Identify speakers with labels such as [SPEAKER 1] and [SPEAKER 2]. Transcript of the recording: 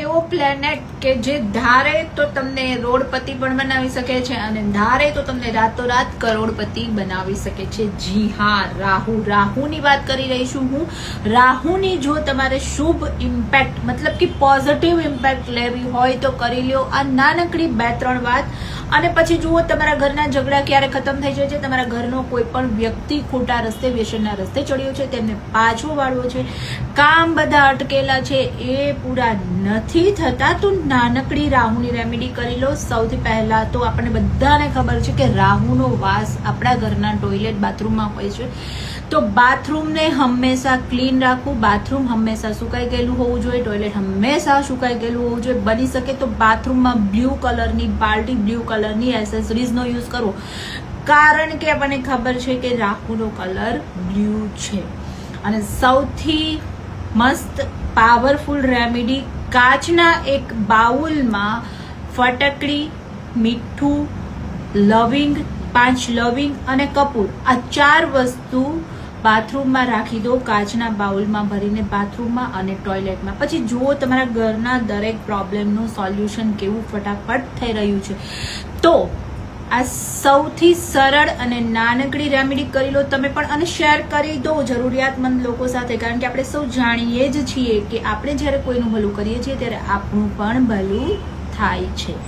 [SPEAKER 1] એવો પ્લેનેટ કે જે ધારે તો તમને રોડપતિ પણ બનાવી શકે છે અને ધારે તો તમને રાતોરાત કરોડપતિ બનાવી શકે છે. જી હા, રાહુની વાત કરી રહી છું હું. રાહુની જો તમારે શુભ ઇમ્પેક્ટ મતલબ કે પોઝિટિવ ઇમ્પેક્ટ લેવી હોય તો કરી લ્યો આ નાનકડી 2-3 વાત. અને પછી જુઓ તમારા ઘરના ઝઘડા ક્યારે ખતમ થઈ જાય છે, તમારા ઘરનો કોઈ પણ વ્યક્તિ ખોટા રસ્તે વ્યસનના રસ્તે ચડ્યો છે તેમને પાછો વાળવો છે, કામ બધા અટકેલા છે એ પૂરા નથી થતા તો નાનકડી રાહુની રેમેડી કરી લો. સૌથી પહેલા તો આપણને બધાને ખબર છે કે રાહુનો વાસ આપણા ઘરના ટોયલેટ બાથરૂમમાં હોય છે. તો બાથરૂમને હંમેશા ક્લીન રાખવું, બાથરૂમ હંમેશા સુકાઈ ગયેલું હોવું જોઈએ, ટોયલેટ હંમેશા સુકાઈ ગયેલું હોવું જોઈએ. બની શકે તો બાથરૂમમાં બ્લુ કલરની બાલ્ટી, બ્લુ કલરની એસેસરીઝનો યુઝ કરવો, કારણ કે આપણને ખબર છે કે રાહુનો કલર બ્લુ છે. અને સૌથી મસ્ત પાવરફુલ રેમેડી, કાચના એક બાઉલમાં ફટકડી, મીઠું, લવિંગ, 5 લવિંગ અને કપૂર, આ 4 વસ્તુ બાથરૂમમાં રાખી દો, કાચના બાઉલમાં ભરીને બાથરૂમમાં અને ટોયલેટમાં. પછી જુઓ તમારા ઘરના દરેક પ્રોબ્લેમનું સોલ્યુશન કેવું ફટાફટ થઈ રહ્યું છે. તો આ સૌથી સરળ અને નાનકડી રેમેડી કરી લો તમે પણ અને શેર કરી દો જરૂરિયાતમંદ લોકો સાથે, કારણ કે આપણે સૌ જાણીએ જ છીએ કે આપણે જ્યારે કોઈનું ભલું કરીએ છીએ ત્યારે આપણું પણ ભલું થાય છે.